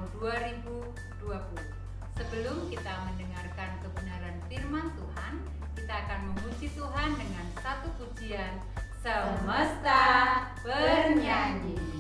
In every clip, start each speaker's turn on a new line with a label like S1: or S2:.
S1: tahun 2020. Sebelum kita mendengarkan kebenaran firman Tuhan, kita akan memuji Tuhan dengan satu pujian Semesta Bernyanyi.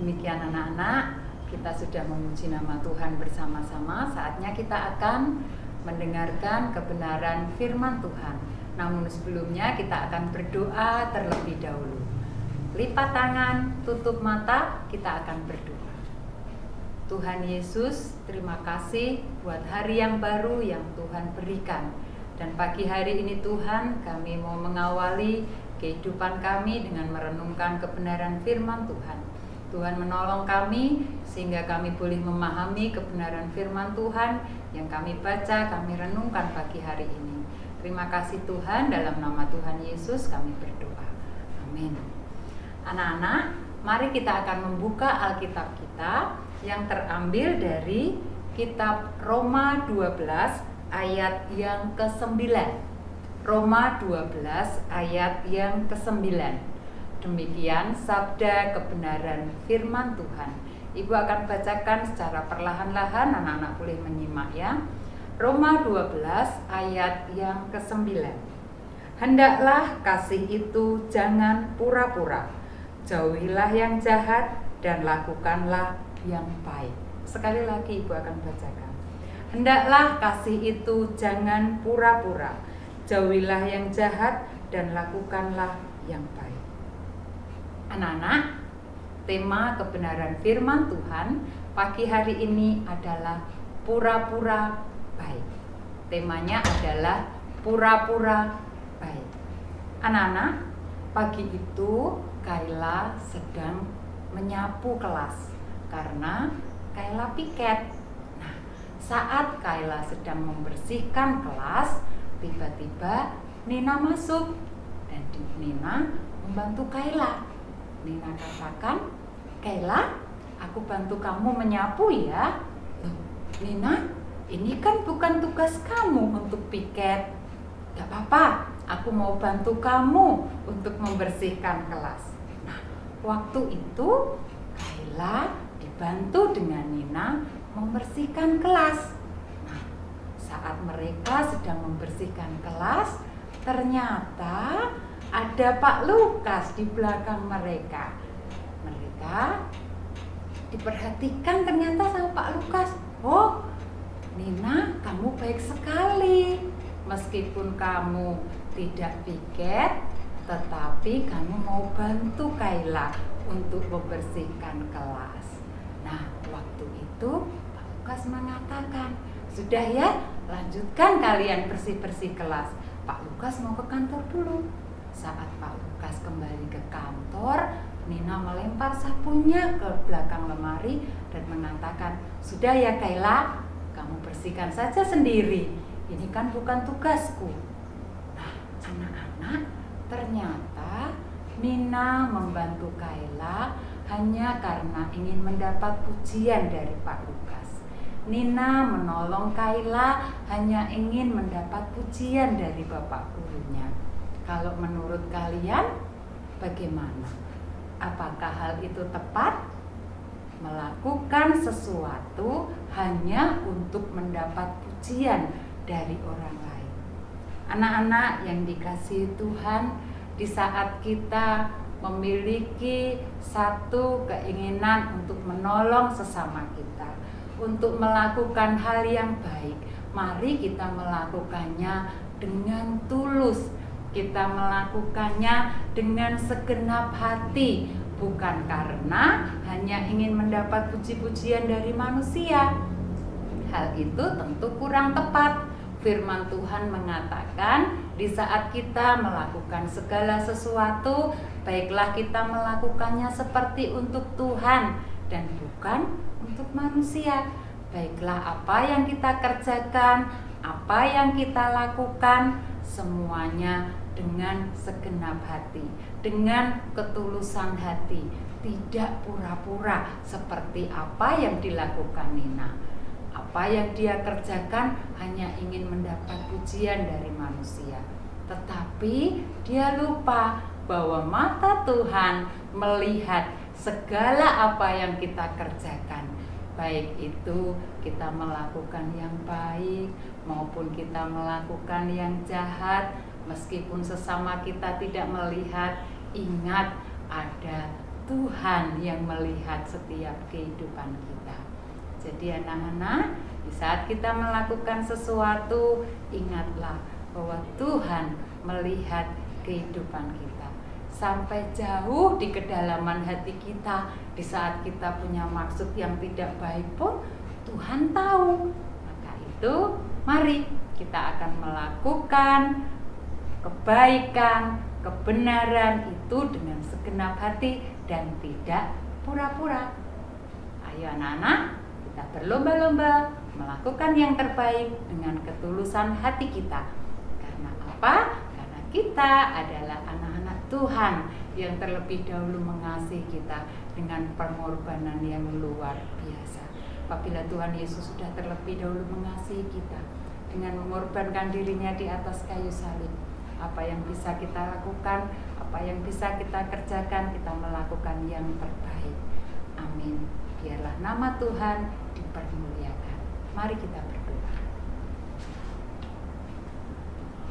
S1: Demikian anak-anak, kita sudah memuji nama Tuhan bersama-sama. Saatnya kita akan mendengarkan kebenaran firman Tuhan. Namun sebelumnya kita akan berdoa terlebih dahulu. Lipat tangan, tutup mata, kita akan berdoa. Tuhan Yesus, terima kasih buat hari yang baru yang Tuhan berikan. Dan pagi hari ini Tuhan, kami mau mengawali kehidupan kami dengan merenungkan kebenaran firman Tuhan. Tuhan menolong kami sehingga kami boleh memahami kebenaran firman Tuhan yang kami baca, kami renungkan pagi hari ini. Terima kasih Tuhan, dalam nama Tuhan Yesus kami berdoa. Amin. Anak-anak, mari kita akan membuka Alkitab kita yang terambil dari kitab Roma 12 ayat yang ke-9. Roma 12 ayat yang ke-9. Demikian sabda kebenaran firman Tuhan. Ibu akan bacakan secara perlahan-lahan, anak-anak boleh menyimak ya. Roma 12 ayat yang ke-9. Hendaklah kasih itu jangan pura-pura. Jauhilah yang jahat dan lakukanlah yang baik. Sekali lagi ibu akan bacakan. Hendaklah kasih itu jangan pura-pura. jauhilah yang jahat dan lakukanlah yang baik. Anak-anak, tema kebenaran firman Tuhan pagi hari ini adalah pura-pura baik. Temanya adalah pura-pura baik. Anak-anak, pagi itu Kayla sedang menyapu kelas karena Kayla piket. Nah, saat Kayla sedang membersihkan kelas, tiba-tiba Nina masuk dan Nina membantu Kayla. Nina katakan, "Kayla, aku bantu kamu menyapu ya." Loh, Nina, ini kan bukan tugas kamu untuk piket. Gak apa-apa, aku mau bantu kamu untuk membersihkan kelas. Nah, waktu itu Kayla dibantu dengan Nina membersihkan kelas. Nah, saat mereka sedang membersihkan kelas, ternyata ada Pak Lukas di belakang mereka. Mereka diperhatikan ternyata sama Pak Lukas. "Oh, Nina, kamu baik sekali. Meskipun kamu tidak piket, tetapi kamu mau bantu Kayla untuk membersihkan kelas." Nah, waktu itu Pak Lukas mengatakan, "Sudah ya, lanjutkan kalian bersih-bersih kelas. Pak Lukas mau ke kantor dulu." Saat Pak Lukas kembali ke kantor, Nina melempar sapunya ke belakang lemari dan mengatakan, "Sudah ya Kayla, kamu bersihkan saja sendiri. Ini kan bukan tugasku." Nah, anak-anak, ternyata Nina membantu Kayla hanya karena ingin mendapat pujian dari Pak Lukas. Nina menolong Kayla hanya ingin mendapat pujian dari Bapak gurunya. Kalau menurut kalian, bagaimana? Apakah hal itu tepat? Melakukan sesuatu hanya untuk mendapat pujian dari orang lain. Anak-anak yang dikasihi Tuhan, di saat kita memiliki satu keinginan untuk menolong sesama kita, untuk melakukan hal yang baik, mari kita melakukannya dengan tulus. Kita melakukannya dengan segenap hati, bukan karena hanya ingin mendapat puji-pujian dari manusia. Hal itu tentu kurang tepat. Firman Tuhan mengatakan, di saat kita melakukan segala sesuatu, baiklah kita melakukannya seperti untuk Tuhan dan bukan untuk manusia. Baiklah apa yang kita kerjakan, apa yang kita lakukan, semuanya dengan segenap hati, dengan ketulusan hati, tidak pura-pura seperti apa yang dilakukan Nina. Apa yang dia kerjakan hanya ingin mendapat pujian dari manusia. Tetapi dia lupa bahwa mata Tuhan melihat segala apa yang kita kerjakan. Baik itu kita melakukan yang baik maupun kita melakukan yang jahat. Meskipun sesama kita tidak melihat, ingat ada Tuhan yang melihat setiap kehidupan kita. Jadi anak-anak, di saat kita melakukan sesuatu, ingatlah bahwa Tuhan melihat kehidupan kita. Sampai jauh di kedalaman hati kita, di saat kita punya maksud yang tidak baik pun, Tuhan tahu. Maka itu, mari kita akan melakukan kebaikan, kebenaran itu dengan segenap hati dan tidak pura-pura. Ayo anak-anak, kita berlomba-lomba melakukan yang terbaik dengan ketulusan hati kita. Karena apa? Karena kita adalah anak-anak Tuhan yang terlebih dahulu mengasihi kita dengan pengorbanan yang luar biasa. Apabila Tuhan Yesus sudah terlebih dahulu mengasihi kita dengan mengorbankan dirinya di atas kayu salib, apa yang bisa kita lakukan, apa yang bisa kita kerjakan, kita melakukan yang terbaik. Amin. Biarlah nama Tuhan dipermuliakan. Mari kita berdoa.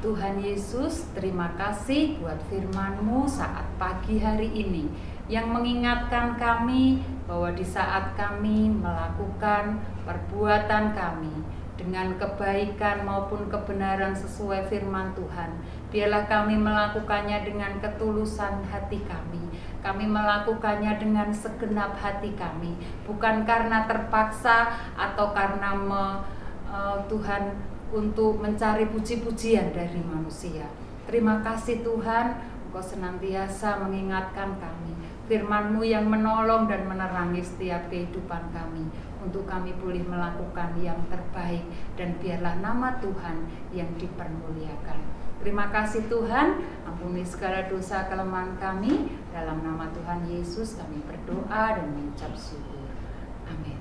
S1: Tuhan Yesus, terima kasih buat firman-Mu saat pagi hari ini yang mengingatkan kami bahwa di saat kami melakukan perbuatan kami, dengan kebaikan maupun kebenaran sesuai firman Tuhan. Biarlah kami melakukannya dengan ketulusan hati kami. Kami melakukannya dengan segenap hati kami, bukan karena terpaksa atau karena Tuhan untuk mencari puji-pujian dari manusia. Terima kasih Tuhan, Engkau senantiasa mengingatkan kami. Firman-Mu yang menolong dan menerangi setiap kehidupan kami, untuk kami boleh melakukan yang terbaik, dan biarlah nama Tuhan yang dipermuliakan. Terima kasih Tuhan, ampuni segala dosa kelemahan kami. Dalam nama Tuhan Yesus kami berdoa dan mengucap syukur. Amin.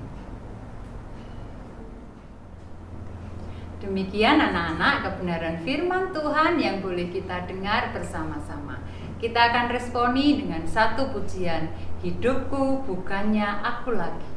S1: Demikian anak-anak kebenaran firman Tuhan yang boleh kita dengar bersama-sama. Kita akan responi dengan satu pujian, hidupku bukannya aku lagi.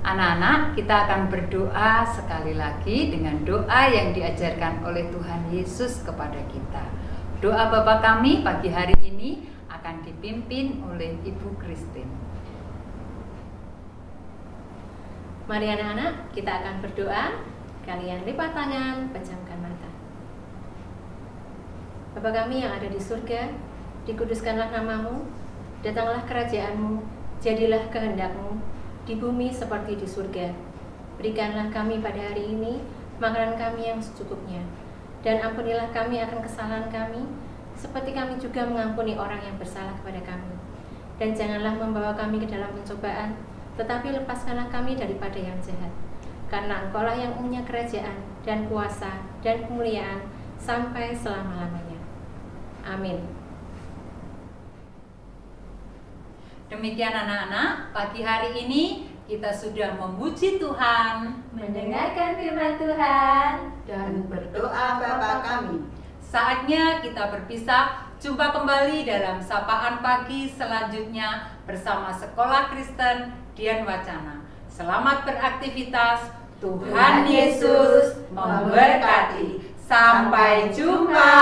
S1: Anak-anak, kita akan berdoa sekali lagi dengan doa yang diajarkan oleh Tuhan Yesus kepada kita. Doa Bapa kami pagi hari ini akan dipimpin oleh Ibu Christine.
S2: Mari anak-anak, kita akan berdoa. Kalian lipat tangan, pejamkan mata. Bapa kami yang ada di surga, dikuduskanlah nama-Mu, datanglah kerajaan-Mu, jadilah kehendak-Mu di bumi seperti di surga. Berikanlah kami pada hari ini makanan kami yang secukupnya, dan ampunilah kami akan kesalahan kami, seperti kami juga mengampuni orang yang bersalah kepada kami. Dan janganlah membawa kami ke dalam pencobaan, tetapi lepaskanlah kami daripada yang jahat. Karena Engkau-lah yang punya kerajaan dan kuasa dan kemuliaan sampai selama-lamanya. Amin.
S1: Demikian anak-anak, pagi hari ini kita sudah memuji Tuhan,
S2: Mendengarkan firman Tuhan,
S3: dan berdoa Bapa kami.
S1: Saatnya kita berpisah. Jumpa kembali dalam sapaan pagi selanjutnya bersama Sekolah Kristen Dian Wacana. Selamat beraktivitas. Tuhan Yesus memberkati. Sampai jumpa.